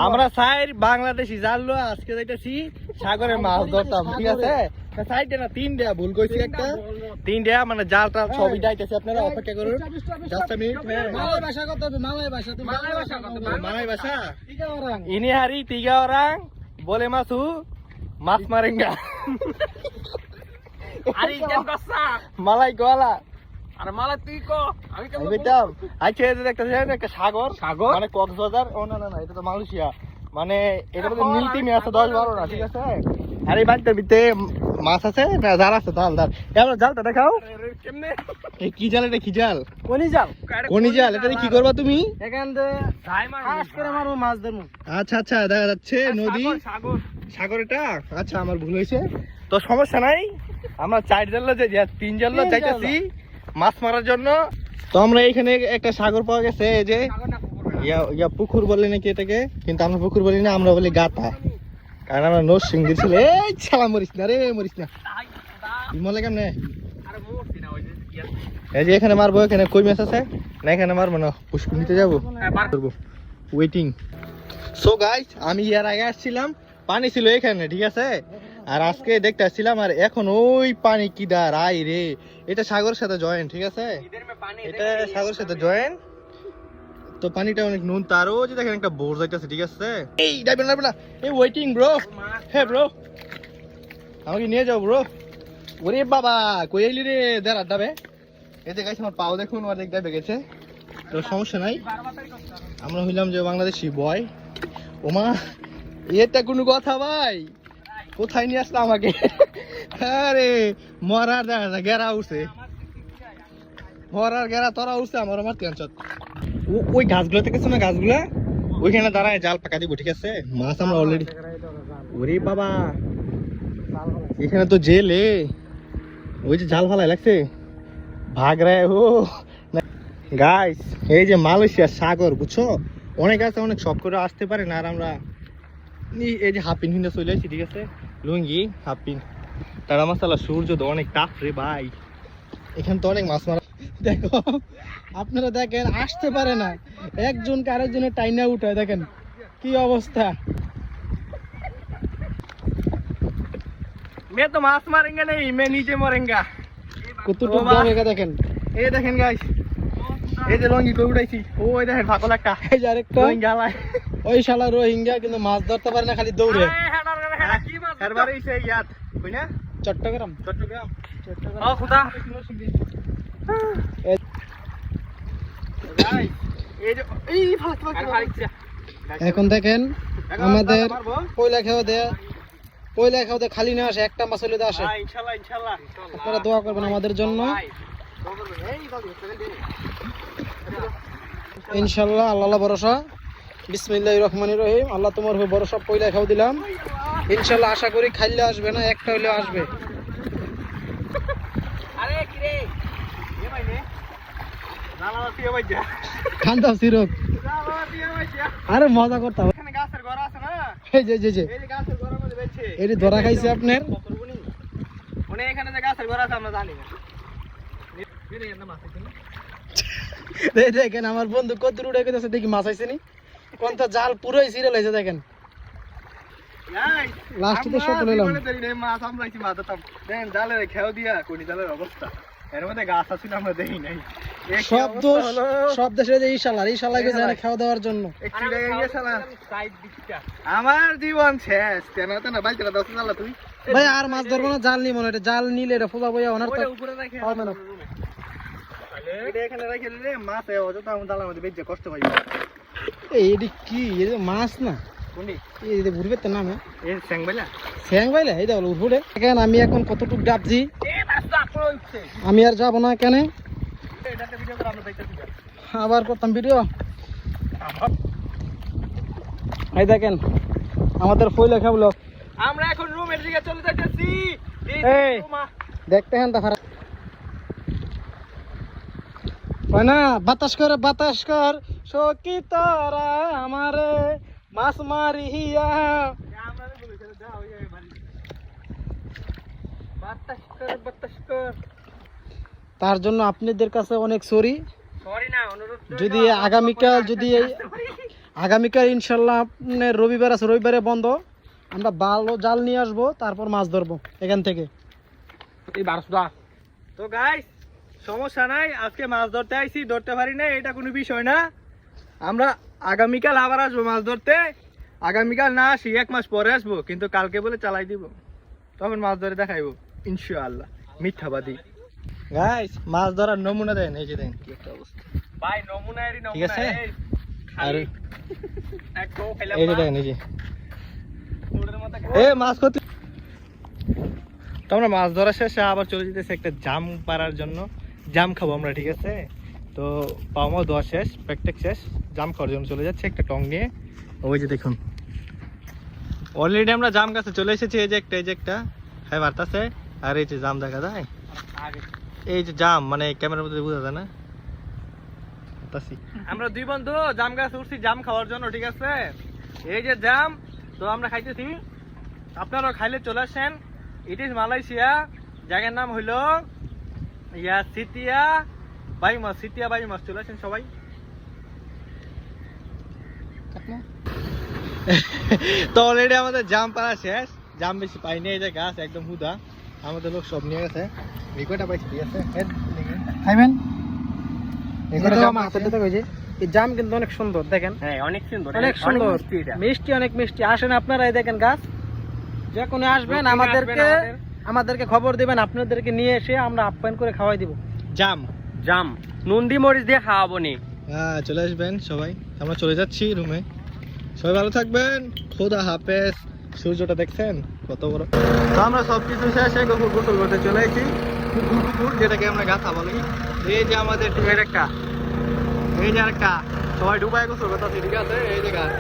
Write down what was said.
আমরা চাই বাংলাদেশি জানলো আজকে যাইতেছি সাগরে মাছ ধরতাম, ঠিক আছে? সাইডে না 3টা ভুল কইছি, একটা 3টা মানে জালটা সবই যাইতেছে, আপনারা অপেক্ষা করুন জাস্ট মিনিট। মালয় ভাষা কত হবে? মালয় ভাষা তুমি মালাই ভাষা ঠিক আছে ওরা ini hari 3 orang boleh masuk mas marenga আরে কেন কসা মালাই গোয়ালা আরে মালা তুই কো আমি কেন বুঝতাম। আচ্ছা এই যে একটা সাগর, সাগর? মানে কক্সবাজার। ও না না না, এটা তো মালয়েশিয়া, মানে এটা মধ্যে নীলতি মাছ আছে 10-12 না, ঠিক আছে? আর এই বাড়িটার ভিতরে মাছ আছে না, জাল আছে, জাল জাল। এবার জালটা দেখাও, কেমনে এই কি জাল? এটা কি জাল? কোনি যাও কোনি জাল। এটা দিয়ে কি করবা তুমি? এখান থেকে যাই মারো ফাঁস করে মারবো মাছ ধরবো আচ্ছা আচ্ছা, দেখা যাচ্ছে নদী, সাগর সাগর এটা। আচ্ছা আমার ভুল হয়েছে, তো সমস্যা নাই। আমরা 4 জানলা যে 3 জানলা যাইতেছি মাছ মারার জন্য। তো আমরা এখানে একটা সাগর পাওয়া গেছে, এই যে ইয়া পুকুর বলে নাকি এটাকে, কিন্তু আমরা পুকুর বলি না, আমরা বলি গাতা, কারণ আমরা নরসিংদীর ছিল। এই ছালা মরিস না রে, মরিস না। মলে কেমনে? আরে মরছি না ওই যে এই যে এখানে মারবো, এখানে কই মাছ আছে না, এখানে মারবো না, পুষ্প নিতে যাবো, করবো ওয়েটিং। সো গাইস, আমি এর আগে আসছিলাম, পানি ছিল এখানে, ঠিক আছে? আর আজকে দেখতে আসছিলাম, আর এখন ওই পানি কি দাঁড় আই রে, এটা সাগরের সাথে জয়েন, ঠিক আছে? এটা সাগরের সাথে জয়েন, তো পানিটা অনেক নুন। তারও যে দেখেন একটা বোর যাইতেছে, ঠিক আছে? এই ডাইবেন না, এই ওয়েটিং ব্রো, হ্যাঁ ব্রো, আমাকে নিয়ে যাও ব্রো। ওরে বাবা, কই আইলি রে, দাঁড়া ডাবে। এই যে গাইস আমার পাও দেখুন, অর্ধেক ডাবে গেছে, তো সমস্যা নাই। আমরা হইলাম যে বাংলাদেশি বয়। ওমা, এটা কোনো কথা ভাই? কোথায় নিয়ে আসলো আমাকে? আরে মরার দেখা যায় গেরা উঠছে, মরার গেরা তোরা উঠছে, আমার মারতে আনছত। ওই গাছগুলোতে গেছে না, গাছগুলা ওইখানে দাঁড়ায় জাল পাকা দিব, ঠিক আছে? মাছ আমরা অলরেডি। ওরে বাবা, এখানে তো জেলে, ওই যে জাল ফালাই লাগছে, ভাগ রে ও গাইস। এই যে মালয়েশিয়ার সাগর, বুঝছো? অনেক আছে, অনেক শখ করে আসতে পারে না। আর আমরা এই যে হাফিন হিন্দা চলে আসছি, ঠিক আছে? লুঙ্গি হাফিন, তারা মশালা, সূর্য তো অনেক তাপ রে ভাই, এখানে তো অনেক মাছ মারা। দেখো আপনারা দেখেন আসতে পারে না, একজনকে আরেকজনের টাইনা উঠায়, দেখেন কি অবস্থা। मैं तो माछ मारेंगे नहीं, मैं नीचे मरेंगा। কতটুকু বড় দেখেন। এই দেখেন গাইস, এই যে লঙ্গি কই উঠাইছি, ওই দেখেন ফাকল একটা, এই যে আরেকটা গালায়। ওই শালা রোহিঙ্গা, কিন্তু মাছ ধরতে পারে না, খালি দৌড়ে। এরবারে সে ইয়াত কই না, চট্টগ্রাম চট্টগ্রাম। চট্টগ্রাম। ও খুদা গাইস, এই যে এই ফালতু এখন দেখেন আমাদের পয়লা খাওয়া দেয়া, পয়লা খাওয়া দেয়া খালি না আসে, একটা মাছ হলে আসে। ইনশাআল্লাহ ইনশাআল্লাহ আপনারা দোয়া করবেন আমাদের জন্য, ইনশাল্লাহ। আল্লাহ ভরসা, বিসমিল্লাহির রহমানির রহিম। আল্লাহ তোমার হয়ে ভরসা, পয়লা খাও দিলাম, ইনশাল্লাহ। আশা করি খাইলে আসবে না, একটা হইলেও আসবে। আরে কি রে এ ভাই নে নালাবাতি এ ভাই যা ঠান্ডা সিরক, নালাবাতি এ ভাই যা। আরে মজা করতাম। এখানে গাছের ঘর আছে না, এই যে যে যে এই যে গাছের ঘরের মধ্যে বেচে এটি ধরা খাইছে আপনার। ওনে এখানে যে গাছের ঘর আছে আমরা জানি না। এর এর নাম আছে না, দেখেন আমার বন্ধু কত উড়ে গেছে, দেখি মাছ আইছে নি, কোনটা জাল পুরোই ছিঁড়ে লাইছে। দেখেন গাইস, লাস্টে তো সব নিলাম। আমরা জানি না মাছ আমরা আইছি মাছ ধরতাম, দেন জালের খেও দিয়া কোনি জালের অবস্থা, এর মধ্যে গাছ আছে না আমরা দেখি নাই। সব দোষ সব দেশে যে এই শালা গেছে খাওয়া দাওয়ার জন্য। আমার জীবন শেষ, তেনা তেনা বাইক দশ চালা তুই ভাই আর মাছ ধরবো না, জাল নিব না, এটা জাল নিলে এটা ফোলা বইয়া ওনার তো উপরে রাখে হবে না। এটা এখানে রাখে দিলে মাছ অযথা আমার জালের মধ্যে বেজে কষ্ট পাই। এই এটি কি, এটা মাছ না, কোনটি এই যে ঘুরবে তো নামে এই স্যাংবেলা স্যাং ভাইলা, এই দেখো উঠে। দেখেন আমি এখন কতটুকু ডাবছি, এই মাছ তো আপন হইছে, আমি আর যাবো না কেন, এটাতে ভিডিও করে আমরা দেখতেছি। আবার করতাম ভিডিও। এই দেখেন আমাদের ফইলা খাবলো, আমরা এখন রুমের দিকে চলে যাচ্ছি। এই দেখতে হেন তা খারাপ হয় না, বাতাস কর সকি তারা আমারে মাছ মারিয়া। তার জন্য আপনাদের কাছে অনেক সরি। সরি না, অনুরোধ যদি আগামীকাল যদি আগামীকাল ইনশাল্লাহ আপনার রবিবার আছে, রবিবারে বন্ধ। আমরা ভালো জাল নিয়ে আসবো, তারপর মাছ ধরবো এখান থেকে। তো গাইস সমস্যা নাই, আজকে মাছ ধরতে আইছি, ধরতে পারি না এটা কোনো বিষয় না। আমরা আগামীকাল আবার আসবো মাছ ধরতে। আগামীকাল না আসি 1 মাস পরে আসবো, কিন্তু কালকে বলে চালাই দিব, তখন মাছ ধরে দেখাইবো ইনশাআল্লাহ। মিথ্যাবাদী গাইস, মাছ ধরার নমুনা দেন, এই যে দেন কি একটা অবস্থা ভাই, নমুনারই নমুনা। ঠিক আছে, আর এই যে দেখেন, এই যে মাছ করতে। তো আমরা মাছ ধরা শেষে আবার চলে যেতেছি একটা জাম পাড়ার জন্য, জাম খাবো আমরা। ঠিক আছে, তো পাওয়া ধোয়া শেষ, প্র্যাকটিস শেষ, জাম খাওয়ার জন্য চলে যাচ্ছে একটা টং নিয়ে। ওই যে দেখুন অলরেডি আমরা জাম গাছে চলে এসেছি। এই যে একটা হ্যাঁ বাড়তাছে, আর এই যে জাম দেখা যায়, এই যে জাম, মানে ক্যামেরার মধ্যে বোঝা যায় না। আমরা 2 বন্ধু জাম গাছে উঠছি জাম খাওয়ার জন্য। ঠিক আছে, এই যে জাম, তো আমরা খাইতেছি, আপনারাও খাইলে চলে আসেন। ইট ইজ মালয়েশিয়া, জায়গার নাম হইল সিতিয়া বাইমাস, সিতিয়া বাইমাস। চলে আসেন সবাই। তো অলরেডি আমাদের জাম পাড়া শেষ, জাম বেশি পাইনি, এই যে গাছ একদম হুদা, আমাদের লোক সব নিয়ে গেছে। কয়টা পাইছি? ঠিক আছে, খাইবেন? এই এই জাম কিন্তু অনেক সুন্দর, দেখেন। হ্যাঁ, অনেক সুন্দর, অনেক সুন্দর, মিষ্টি, অনেক মিষ্টি। আসেন আপনারা, এই দেখেন গাছ, যে কোনো আসবেন আমাদেরকে খবর দিবেন, আপনাদেরকে নিয়ে এসে আমরা আপ্যায়ন করে খাওয়াই দিব। জাম নুন্দি মরিচ দিয়ে খাওয়াবো নি। হ্যাঁ, চলে আসবেন সবাই। আমরা চলে যাচ্ছি রুমে, সবাই ভালো থাকবেন, খোদা হাফেজ। সূর্যটা দেখছেন কত বড়। তো আমরা সবকিছু শেষে গোসল করতে চলে এসেছি, পুকুর যেটাকে আমরা গাথা বলি। এই যে আমাদের টিমের একটা, এই যে আরেকটা, সবাই ডুবাই গোসল করতেছি। ঠিক আছে, এই যে গাছ।